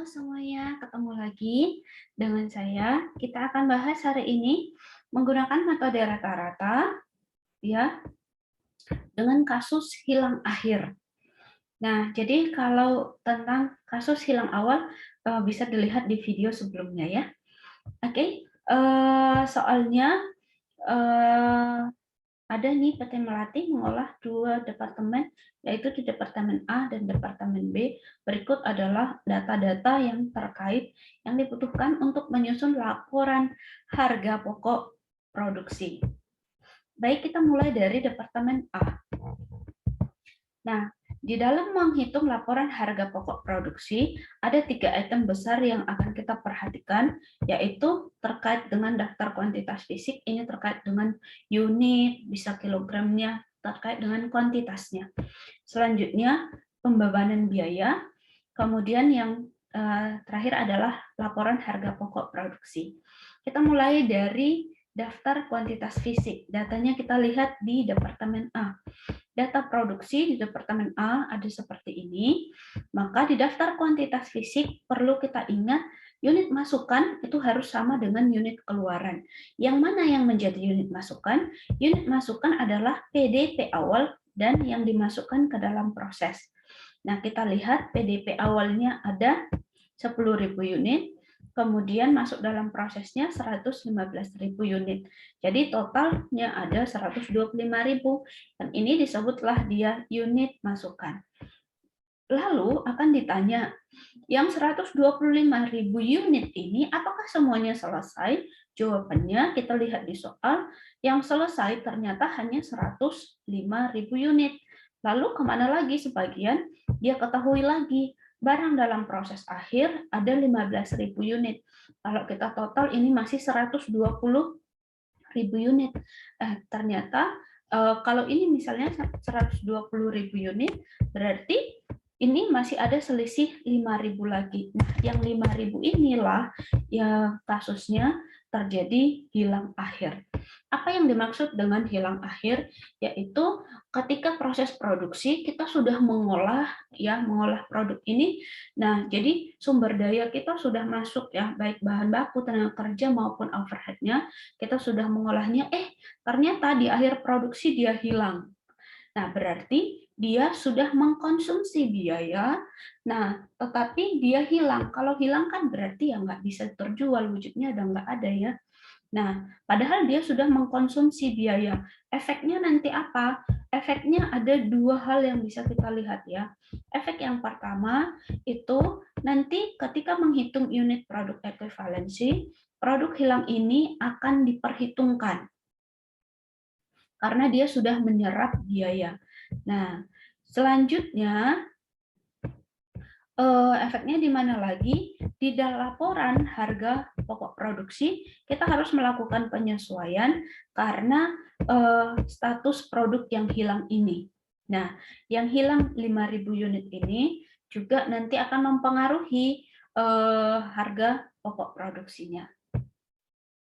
semuanya, ketemu lagi dengan saya. Kita akan bahas hari ini menggunakan metode rata-rata ya dengan kasus hilang akhir. Nah, jadi kalau tentang kasus hilang awal bisa dilihat di video sebelumnya ya. Oke, soalnya ada nih PT Melati mengolah dua departemen, yaitu di Departemen A dan Departemen B. Berikut adalah data-data yang terkait yang dibutuhkan untuk menyusun laporan harga pokok produksi. Baik, kita mulai dari Departemen A. Nah, di dalam menghitung laporan harga pokok produksi, ada 3 item besar yang akan kita perhatikan, yaitu terkait dengan daftar kuantitas fisik, ini terkait dengan unit, bisa kilogramnya, terkait dengan kuantitasnya. Selanjutnya, pembebanan biaya, kemudian yang terakhir adalah laporan harga pokok produksi. Kita mulai dari daftar kuantitas fisik. Datanya kita lihat di Departemen A. Data produksi di Departemen A ada seperti ini, maka di daftar kuantitas fisik perlu kita ingat unit masukan itu harus sama dengan unit keluaran. Yang mana yang menjadi unit masukan? Unit masukan adalah PDP awal dan yang dimasukkan ke dalam proses. Nah, kita lihat PDP awalnya ada 10.000 unit, kemudian masuk dalam prosesnya 115.000 unit. Jadi totalnya ada 125.000 dan ini disebutlah dia unit masukan. Lalu akan ditanya, yang 125.000 unit ini apakah semuanya selesai? Jawabannya kita lihat di soal, yang selesai ternyata hanya 105.000 unit. Lalu kemana lagi sebagian? Dia ketahui lagi, barang dalam proses akhir ada 15.000 unit. Kalau kita total ini masih 120.000 unit. Ternyata kalau ini misalnya 120.000 unit, berarti ini masih ada selisih 5.000 lagi. Nah, yang 5.000 inilah ya kasusnya terjadi hilang akhir. Apa yang dimaksud dengan hilang akhir? Yaitu ketika proses produksi kita sudah mengolah produk ini. Nah, jadi sumber daya kita sudah masuk ya, baik bahan baku, tenaga kerja maupun overhead-nya, kita sudah mengolahnya, ternyata di akhir produksi dia hilang. Nah, berarti dia sudah mengkonsumsi biaya, nah tetapi dia hilang. Kalau hilang kan berarti ya nggak bisa terjual, wujudnya udah nggak ada ya. Nah, padahal dia sudah mengkonsumsi biaya. Efeknya nanti apa? Efeknya ada dua hal yang bisa kita lihat ya. Efek yang pertama itu nanti ketika menghitung unit produk ekuivalensi, produk hilang ini akan diperhitungkan karena dia sudah menyerap biaya. Nah, selanjutnya efeknya di mana lagi? Di dalam laporan harga pokok produksi, kita harus melakukan penyesuaian karena status produk yang hilang ini. Nah, yang hilang 5.000 unit ini juga nanti akan mempengaruhi harga pokok produksinya.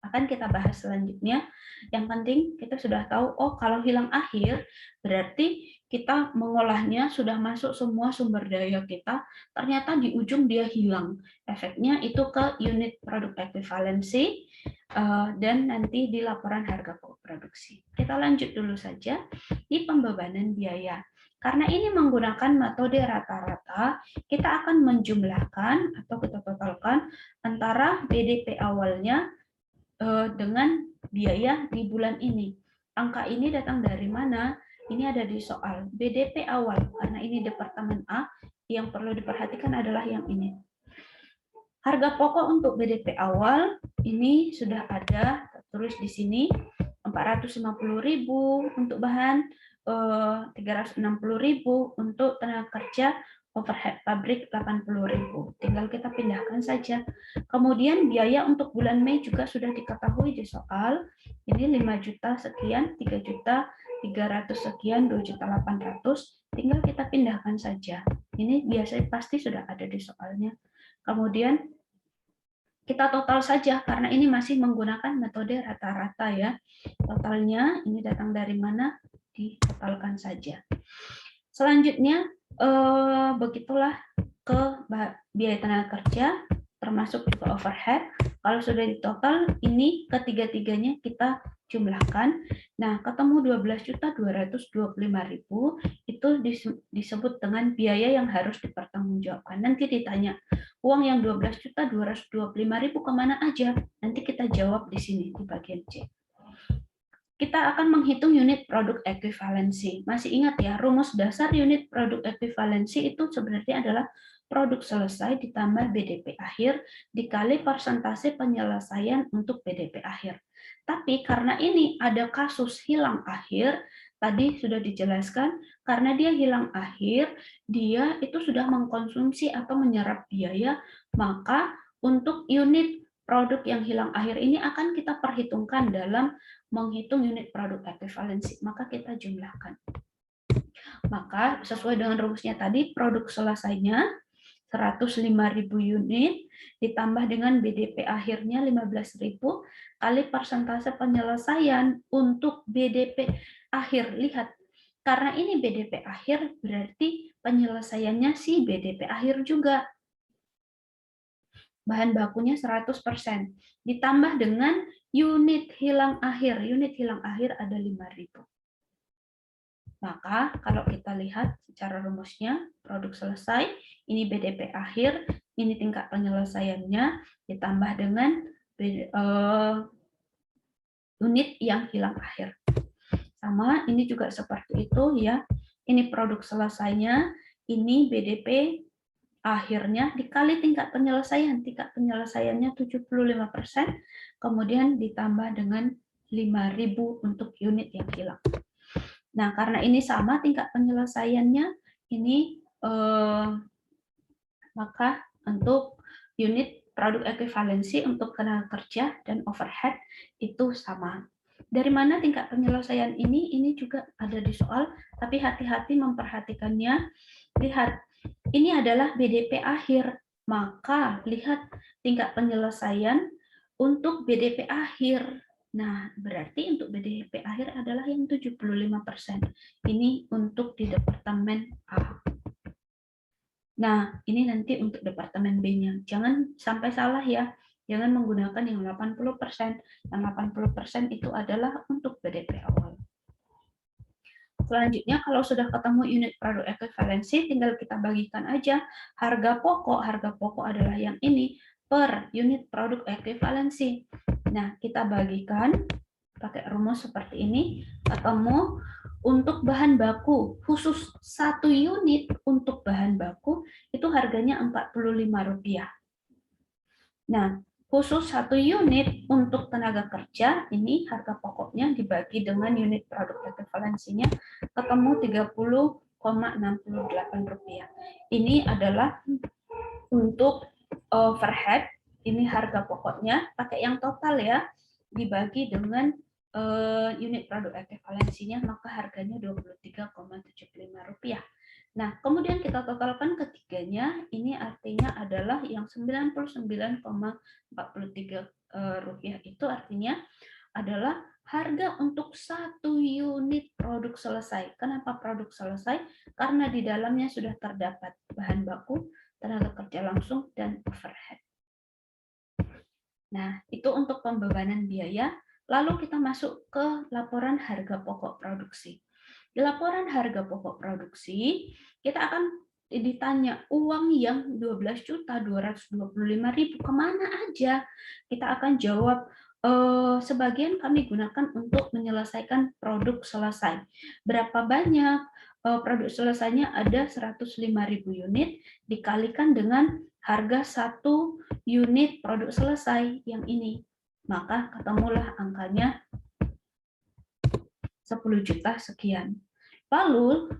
Akan kita bahas selanjutnya. Yang penting kita sudah tahu, kalau hilang akhir berarti kita mengolahnya sudah masuk semua sumber daya kita, ternyata di ujung dia hilang. Efeknya itu ke unit produk ekuivalensi dan nanti di laporan harga pokok produksi. Kita lanjut dulu saja di pembebanan biaya. Karena ini menggunakan metode rata-rata, kita akan menjumlahkan atau kita totalkan antara BDP awalnya dengan biaya di bulan ini. Angka ini datang dari mana? Ini ada di soal BDP awal, karena ini Departemen A, yang perlu diperhatikan adalah yang ini. Harga pokok untuk BDP awal, ini sudah ada, tertulis di sini, 450.000 untuk bahan, 360.000 untuk tenaga kerja, overhead pabrik 80.000. Tinggal kita pindahkan saja. Kemudian biaya untuk bulan Mei juga sudah diketahui di soal. Ini 5 juta sekian, 3 juta 300 sekian, 2.800.000. Tinggal kita pindahkan saja. Ini biasanya pasti sudah ada di soalnya. Kemudian kita total saja karena ini masih menggunakan metode rata-rata ya. Totalnya ini datang dari mana? Ditotalkan saja. Selanjutnya begitulah ke biaya tenaga kerja, termasuk juga overhead. Kalau sudah di total, ini ketiga-tiganya kita jumlahkan. Nah, ketemu 12.225.000 itu disebut dengan biaya yang harus dipertanggungjawabkan. Nanti ditanya, uang yang 12.225.000 kemana aja? Nanti kita jawab di sini di bagian C. Kita akan menghitung unit produk ekuivalensi. Masih ingat ya, rumus dasar unit produk ekuivalensi itu sebenarnya adalah produk selesai ditambah BDP akhir dikali persentase penyelesaian untuk BDP akhir. Tapi karena ini ada kasus hilang akhir, tadi sudah dijelaskan, karena dia hilang akhir, dia itu sudah mengkonsumsi atau menyerap biaya, maka untuk unit produk yang hilang akhir ini akan kita perhitungkan dalam menghitung unit produk ekuivalensi, maka kita jumlahkan. Maka sesuai dengan rumusnya tadi, produk selesainya 105.000 unit ditambah dengan BDP akhirnya 15.000 kali persentase penyelesaian untuk BDP akhir. Lihat, karena ini BDP akhir berarti penyelesaiannya si BDP akhir juga. Bahan bakunya 100%. Ditambah dengan unit hilang akhir. Unit hilang akhir ada 5.000. Maka kalau kita lihat secara rumusnya, produk selesai, ini BDP akhir, ini tingkat penyelesaiannya, ditambah dengan unit yang hilang akhir. Sama, ini juga seperti itu ya. Ini produk selesainya, ini BDP akhirnya dikali tingkat penyelesaiannya 75%, kemudian ditambah dengan 5.000 untuk unit yang hilang. Nah, karena ini sama tingkat penyelesaiannya, ini maka untuk unit produk ekuivalensi untuk tenaga kerja dan overhead itu sama. Dari mana tingkat penyelesaian ini? Ini juga ada di soal, tapi hati-hati memperhatikannya. Lihat, ini adalah BDP akhir, maka lihat tingkat penyelesaian untuk BDP akhir. Nah, berarti untuk BDP akhir adalah yang 75%. Ini untuk di Departemen A. Nah, ini nanti untuk Departemen B-nya. Jangan sampai salah ya. Jangan menggunakan yang 80%. Yang 80% itu adalah untuk BDP awal. Selanjutnya, kalau sudah ketemu unit produk ekuivalensi, tinggal kita bagikan aja harga pokok. Harga pokok adalah yang ini per unit produk ekuivalensi. Nah, kita bagikan pakai rumus seperti ini. Ketemu untuk bahan baku, khusus 1 unit untuk bahan baku, itu harganya Rp45. Nah, khusus 1 unit untuk tenaga kerja, ini harga pokoknya dibagi dengan unit produk ekuivalensinya, ketemu Rp30,68. Ini adalah untuk overhead, ini harga pokoknya, pakai yang total ya, dibagi dengan unit produk ekuivalensinya, maka harganya Rp23,75. Nah, kemudian kita totalkan ketiganya, ini artinya adalah yang Rp99,43 itu artinya adalah harga untuk 1 unit produk selesai. Kenapa produk selesai? Karena di dalamnya sudah terdapat bahan baku, tenaga kerja langsung, dan overhead. Nah, itu untuk pembebanan biaya. Lalu kita masuk ke laporan harga pokok produksi. Di laporan harga pokok produksi, kita akan ditanya uang yang 12.225.000 kemana aja. Kita akan jawab sebagian kami gunakan untuk menyelesaikan produk selesai. Berapa banyak? Produk selesainya ada 105.000 unit dikalikan dengan harga 1 unit produk selesai yang ini. Maka ketemulah angkanya 10 juta sekian. Lalu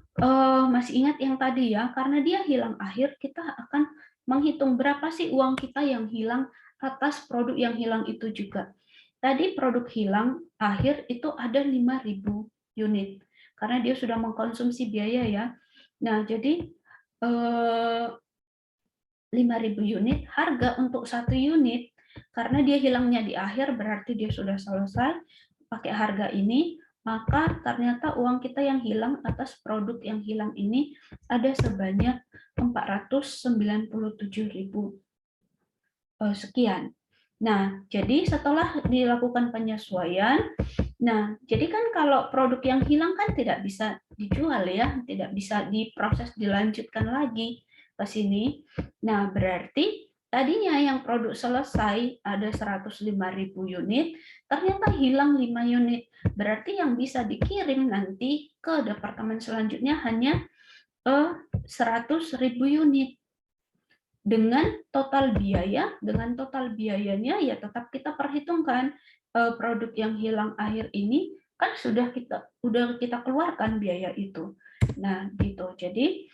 masih ingat yang tadi ya, karena dia hilang akhir, kita akan menghitung berapa sih uang kita yang hilang atas produk yang hilang itu juga. Tadi produk hilang akhir itu ada 5.000 unit, karena dia sudah mengkonsumsi biaya ya. Nah, jadi 5.000 unit, harga untuk 1 unit, karena dia hilangnya di akhir, berarti dia sudah selesai, pakai harga ini, maka ternyata uang kita yang hilang atas produk yang hilang ini ada sebanyak 497.000 sekian. Nah, jadi setelah dilakukan penyesuaian, nah, jadi kan kalau produk yang hilang kan tidak bisa dijual ya, tidak bisa diproses dilanjutkan lagi ke sini. Nah, berarti tadinya yang produk selesai ada 105.000 unit, ternyata hilang 5 unit. Berarti yang bisa dikirim nanti ke departemen selanjutnya hanya 100.000 unit. Dengan total biayanya ya tetap kita perhitungkan produk yang hilang akhir ini kan sudah kita keluarkan biaya itu. Nah, gitu. Jadi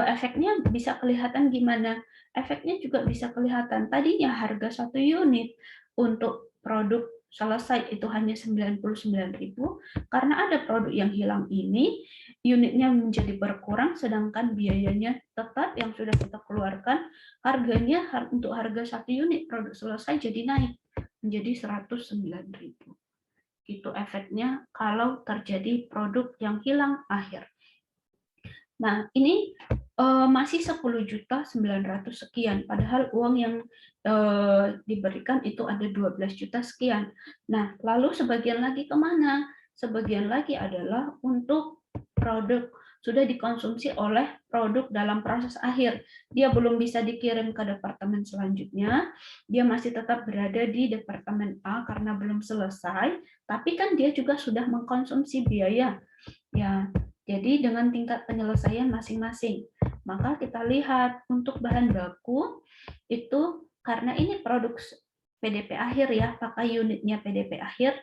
efeknya bisa kelihatan gimana? Efeknya juga bisa kelihatan. Tadinya harga 1 unit untuk produk selesai itu hanya 99.000, karena ada produk yang hilang ini, unitnya menjadi berkurang, sedangkan biayanya tetap yang sudah kita keluarkan, harganya untuk harga 1 unit produk selesai jadi naik menjadi 109.000. Itu efeknya kalau terjadi produk yang hilang akhir. Nah, ini masih 10.900.000 sekian, padahal uang yang diberikan itu ada 12 juta sekian. Nah, lalu sebagian lagi kemana? Sebagian lagi adalah untuk produk sudah dikonsumsi oleh produk dalam proses akhir. Dia belum bisa dikirim ke departemen selanjutnya, dia masih tetap berada di departemen A karena belum selesai, tapi kan dia juga sudah mengkonsumsi biaya. Ya, jadi dengan tingkat penyelesaian masing-masing. Maka kita lihat untuk bahan baku itu karena ini produk PDP akhir ya, pakai unitnya PDP akhir,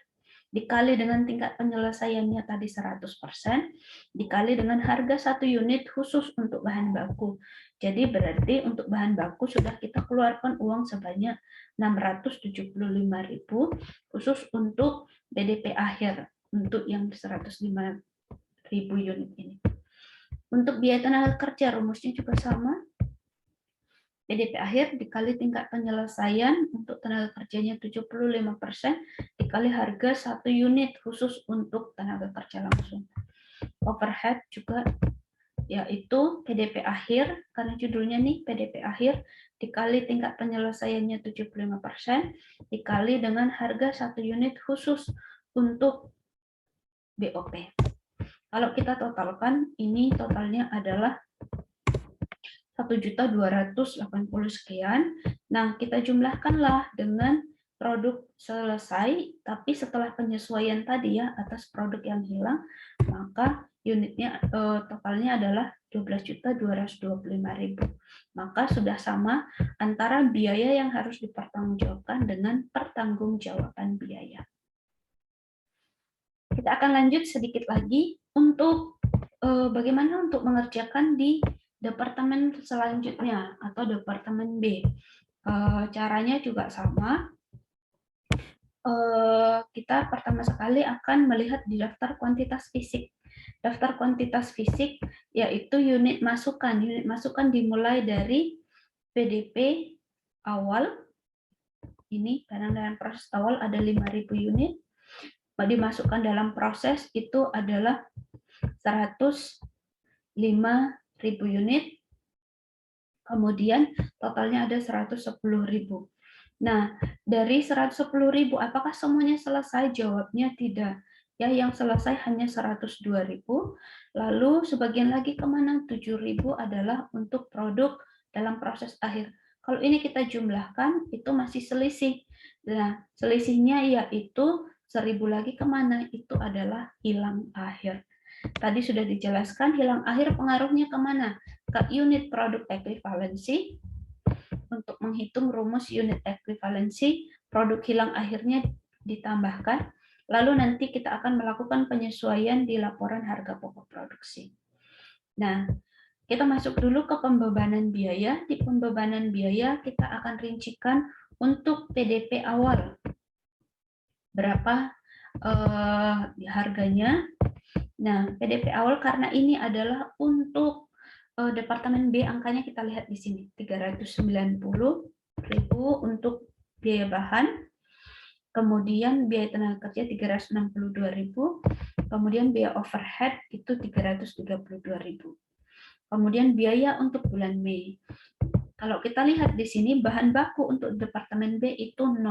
dikali dengan tingkat penyelesaiannya tadi 100%, dikali dengan harga 1 unit khusus untuk bahan baku. Jadi berarti untuk bahan baku sudah kita keluarkan uang sebanyak 675.000 khusus untuk PDP akhir, untuk yang 105.000 unit ini. Untuk biaya tenaga kerja rumusnya juga sama. PDP akhir dikali tingkat penyelesaian untuk tenaga kerjanya 75% dikali harga 1 unit khusus untuk tenaga kerja langsung. Overhead juga yaitu PDP akhir, karena judulnya nih PDP akhir, dikali tingkat penyelesaiannya 75% dikali dengan harga 1 unit khusus untuk BOP. Kalau kita totalkan, ini totalnya adalah 1.280.000 sekian. Nah, kita jumlahkanlah dengan produk selesai, tapi setelah penyesuaian tadi ya atas produk yang hilang, maka unitnya totalnya adalah 12.225.000. Maka sudah sama antara biaya yang harus dipertanggungjawabkan dengan pertanggungjawaban biaya. Kita akan lanjut sedikit lagi untuk bagaimana untuk mengerjakan di departemen selanjutnya atau departemen B. Caranya juga sama. Kita pertama sekali akan melihat di daftar kuantitas fisik. Daftar kuantitas fisik yaitu unit masukan. Unit masukan dimulai dari PDP awal. Ini barang dalam proses awal ada 5.000 unit. Dimasukkan dalam proses itu adalah 105.000 unit, kemudian totalnya ada 110.000. Nah, dari 110.000 apakah semuanya selesai? Jawabnya tidak. Ya, yang selesai hanya 102.000. Lalu sebagian lagi kemana? 7.000 adalah untuk produk dalam proses akhir. Kalau ini kita jumlahkan, itu masih selisih. Nah, selisihnya yaitu 1.000 lagi kemana? Itu adalah hilang akhir. Tadi sudah dijelaskan hilang akhir pengaruhnya kemana? Ke unit produk ekuivalensi. Untuk menghitung rumus unit ekuivalensi, produk hilang akhirnya ditambahkan. Lalu nanti kita akan melakukan penyesuaian di laporan harga pokok produksi. Nah, kita masuk dulu ke pembebanan biaya. Di pembebanan biaya kita akan rincikan untuk PDP awal. Berapa harganya? Nah, PDP awal karena ini adalah untuk departemen B, angkanya kita lihat di sini, 390.000 untuk biaya bahan, kemudian biaya tenaga kerja 362.000, kemudian biaya overhead itu 332.000. Kemudian biaya untuk bulan Mei. Kalau kita lihat di sini bahan baku untuk Departemen B itu 0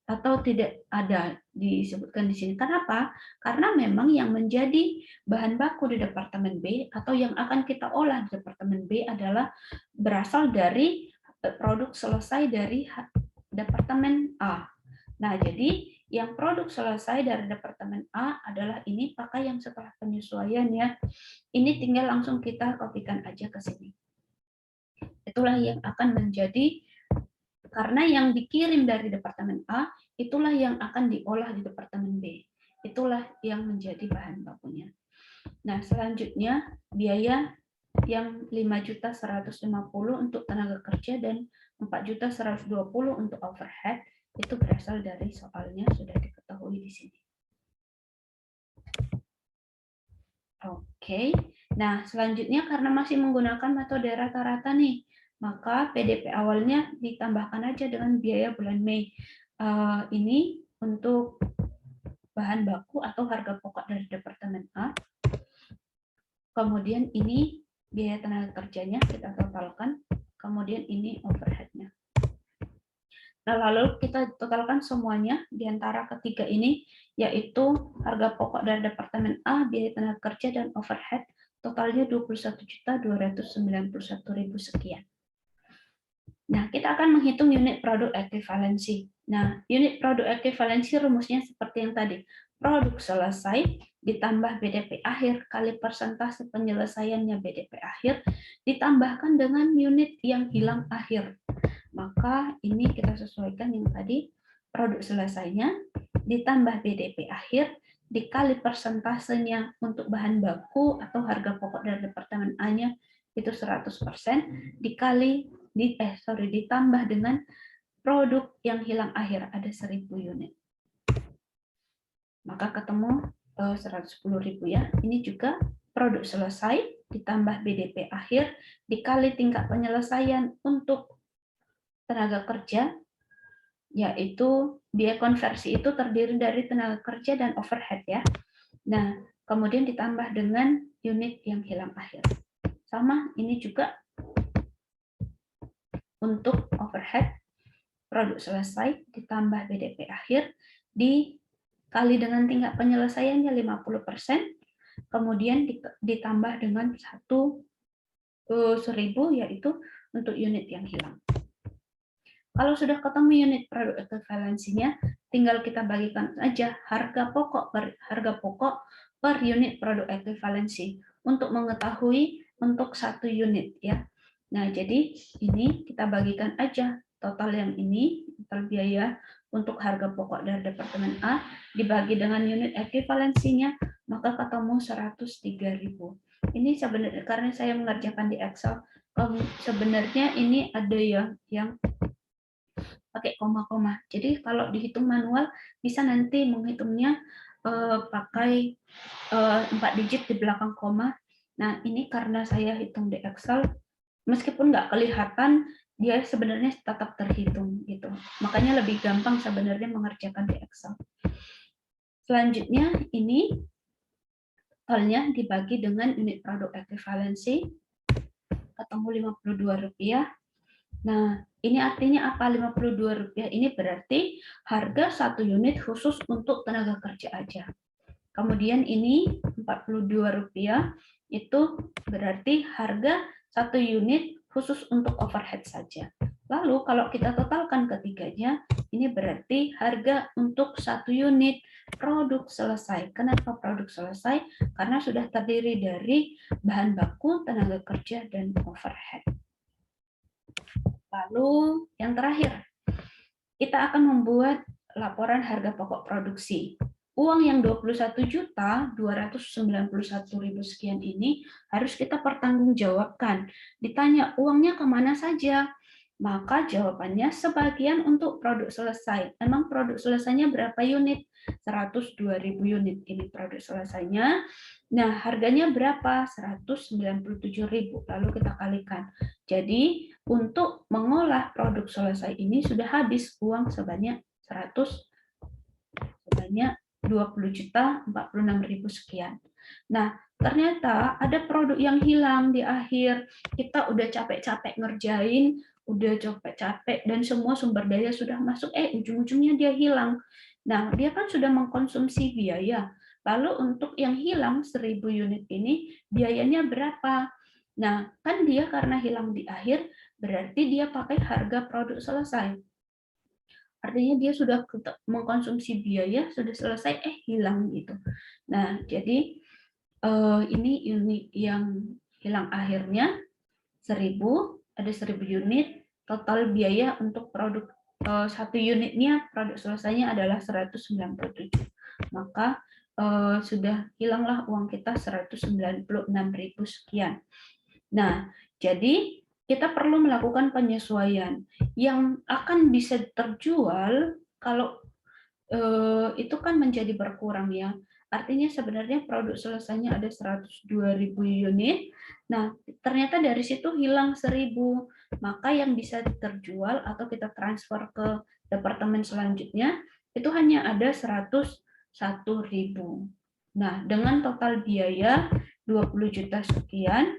atau tidak ada disebutkan di sini. Kenapa? Karena memang yang menjadi bahan baku di Departemen B atau yang akan kita olah di Departemen B adalah berasal dari produk selesai dari Departemen A. Nah, jadi yang produk selesai dari Departemen A adalah ini, pakai yang setelah penyesuaian ya. Ini tinggal langsung kita kopikan aja ke sini. Itulah yang akan menjadi, karena yang dikirim dari Departemen A, itulah yang akan diolah di Departemen B. Itulah yang menjadi bahan bakunya. Nah, selanjutnya biaya yang 5.150.000 untuk tenaga kerja dan 4.120.000 untuk overhead, itu berasal dari soalnya sudah diketahui di sini. Oke, nah selanjutnya karena masih menggunakan metode rata-rata nih, maka PDP awalnya ditambahkan aja dengan biaya bulan Mei. Ini untuk bahan baku atau harga pokok dari Departemen A. Kemudian ini biaya tenaga kerjanya kita totalkan. Kemudian ini overhead-nya. Nah, lalu kita totalkan semuanya di antara ketiga ini, yaitu harga pokok dari Departemen A, biaya tenaga kerja, dan overhead, totalnya 21.291.000 sekian. Nah, kita akan menghitung unit produk ekuivalensi. Nah, unit produk ekuivalensi rumusnya seperti yang tadi. Produk selesai ditambah BDP akhir kali persentase penyelesaiannya BDP akhir ditambahkan dengan unit yang hilang akhir. Maka ini kita sesuaikan yang tadi, produk selesainya ditambah BDP akhir dikali persentasenya untuk bahan baku atau harga pokok dari Departemen A-nya itu 100%, ditambah dengan produk yang hilang akhir ada 1.000 unit. Maka ketemu 110.000 ya. Ini juga produk selesai ditambah BDP akhir dikali tingkat penyelesaian untuk tenaga kerja, yaitu biaya konversi itu terdiri dari tenaga kerja dan overhead ya. Nah, kemudian ditambah dengan unit yang hilang akhir. Sama, ini juga untuk overhead, produk selesai ditambah BDP akhir dikali dengan tingkat penyelesaiannya 50%, kemudian ditambah dengan 1.000 yaitu untuk unit yang hilang. Kalau sudah ketemu unit produk ekuivalensinya, tinggal kita bagikan aja harga pokok per unit produk ekuivalensi untuk mengetahui untuk 1 unit ya. Nah, jadi ini kita bagikan aja total yang ini, total biaya untuk harga pokok dari Departemen A dibagi dengan unit ekuivalensinya, maka ketemu 103.000. Ini sebenarnya karena saya mengerjakan di Excel, sebenarnya ini ada yang pakai koma-koma. Jadi kalau dihitung manual bisa nanti menghitungnya pakai 4 digit di belakang koma. Nah, ini karena saya hitung di Excel, meskipun nggak kelihatan, dia sebenarnya tetap terhitung gitu. Makanya lebih gampang sebenarnya mengerjakan di Excel. Selanjutnya ini totalnya dibagi dengan unit produk ekuivalensi, ketemu Rp52. Nah, ini artinya apa 52 rupiah? Ini berarti harga 1 unit khusus untuk tenaga kerja aja. Kemudian ini 42 rupiah itu berarti harga 1 unit khusus untuk overhead saja. Lalu kalau kita totalkan ketiganya, ini berarti harga untuk 1 unit produk selesai. Kenapa produk selesai? Karena sudah terdiri dari bahan baku, tenaga kerja, dan overhead. Lalu yang terakhir, kita akan membuat laporan harga pokok produksi. Uang yang 21.291.000 sekian ini harus kita pertanggungjawabkan. Ditanya uangnya kemana saja? Maka jawabannya sebagian untuk produk selesai. Emang produk selesainya berapa unit? 102.000 unit ini produk selesainya. Nah, harganya berapa? 197.000. Lalu kita kalikan. Jadi, untuk mengolah produk selesai ini sudah habis uang sebanyak 20.046.000 sekian. Nah, ternyata ada produk yang hilang di akhir. Kita udah capek-capek ngerjain, udah capek-capek dan semua sumber daya sudah masuk, ujung-ujungnya dia hilang. Nah, dia kan sudah mengkonsumsi biaya. Lalu untuk yang hilang 1000 unit ini biayanya berapa? Nah, kan dia karena hilang di akhir, berarti dia pakai harga produk selesai. Artinya dia sudah mengkonsumsi biaya, sudah selesai, hilang gitu. Nah, jadi ini unit yang hilang akhirnya 1000, ada 1000 unit, total biaya untuk produk satu unitnya, produk selesainya adalah 197. Maka sudah hilanglah uang kita 196.000 sekian. Nah, jadi kita perlu melakukan penyesuaian yang akan bisa terjual kalau itu kan menjadi berkurang ya. Artinya sebenarnya produk selesainya ada 102.000 unit. Nah, ternyata dari situ hilang 1.000. Maka yang bisa terjual atau kita transfer ke departemen selanjutnya itu hanya ada 101.000. Nah, dengan total biaya 20 juta sekian.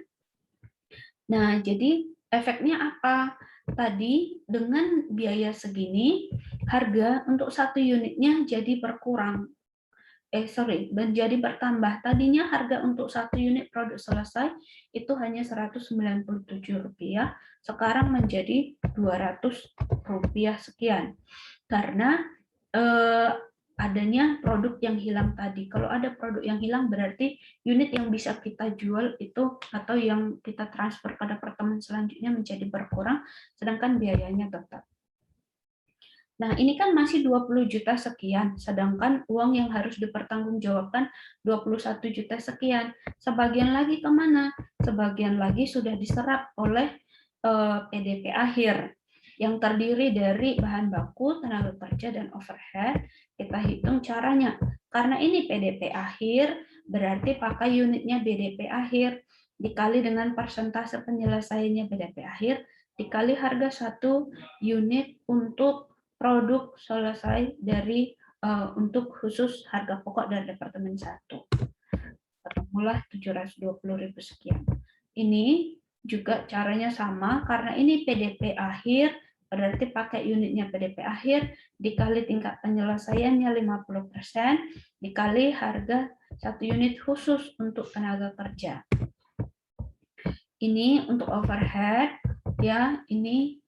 Nah, jadi efeknya apa? Tadi dengan biaya segini, harga untuk satu unitnya jadi berkurang. Menjadi bertambah. Tadinya harga untuk satu unit produk selesai itu hanya Rp197, sekarang menjadi Rp200 sekian. Karena adanya produk yang hilang tadi. Kalau ada produk yang hilang berarti unit yang bisa kita jual itu atau yang kita transfer ke departemen selanjutnya menjadi berkurang, sedangkan biayanya tetap. Nah, ini kan masih 20 juta sekian, sedangkan uang yang harus dipertanggungjawabkan 21 juta sekian. Sebagian lagi kemana? Sebagian lagi sudah diserap oleh PDP akhir, yang terdiri dari bahan baku, tenaga kerja, dan overhead. Kita hitung caranya. Karena ini PDP akhir, berarti pakai unitnya BDP akhir, dikali dengan persentase penyelesaiannya BDP akhir, dikali harga satu unit untuk produk selesai dari untuk khusus harga pokok dari departemen 1. Ketemulah 720.000 sekian. Ini juga caranya sama, karena ini PDP akhir, berarti pakai unitnya PDP akhir, dikali tingkat penyelesaiannya 50%, dikali harga satu unit khusus untuk tenaga kerja. Ini untuk overhead, ya, ini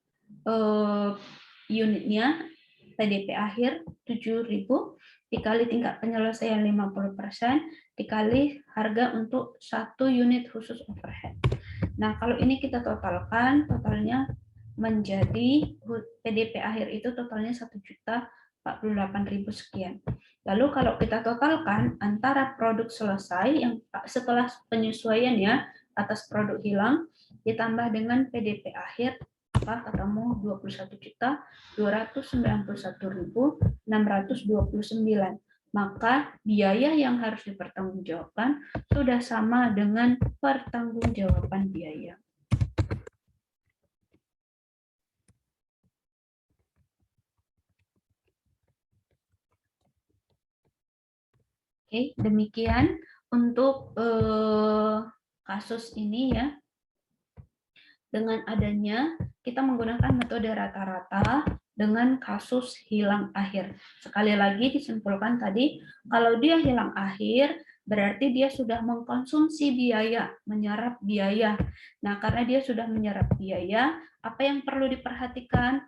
unitnya PDP akhir 7.000 dikali tingkat penyelesaian 50% dikali harga untuk satu unit khusus overhead. Nah, kalau ini kita totalkan, totalnya menjadi PDP akhir itu totalnya 1.048.000 sekian. Lalu kalau kita totalkan antara produk selesai yang setelah penyesuaian ya atas produk hilang ditambah dengan PDP akhir, ketemu 21.291.629. Maka biaya yang harus dipertanggungjawabkan sudah sama dengan pertanggungjawaban biaya. Oke, demikian untuk kasus ini ya. Dengan adanya kita menggunakan metode rata-rata dengan kasus hilang akhir. Sekali lagi disimpulkan tadi, kalau dia hilang akhir, berarti dia sudah mengkonsumsi biaya, menyerap biaya. Nah, karena dia sudah menyerap biaya, apa yang perlu diperhatikan?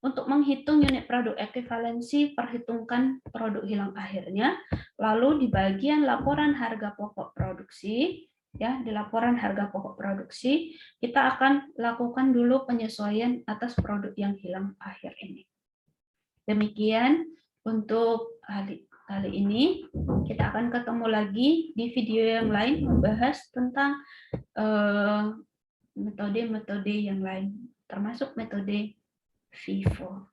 Untuk menghitung unit produk ekuivalensi, perhitungkan produk hilang akhirnya, lalu di bagian laporan harga pokok produksi, ya, di laporan harga pokok produksi, kita akan lakukan dulu penyesuaian atas produk yang hilang akhir ini. Demikian untuk kali ini. Kita akan ketemu lagi di video yang lain membahas tentang metode-metode yang lain, termasuk metode FIFO.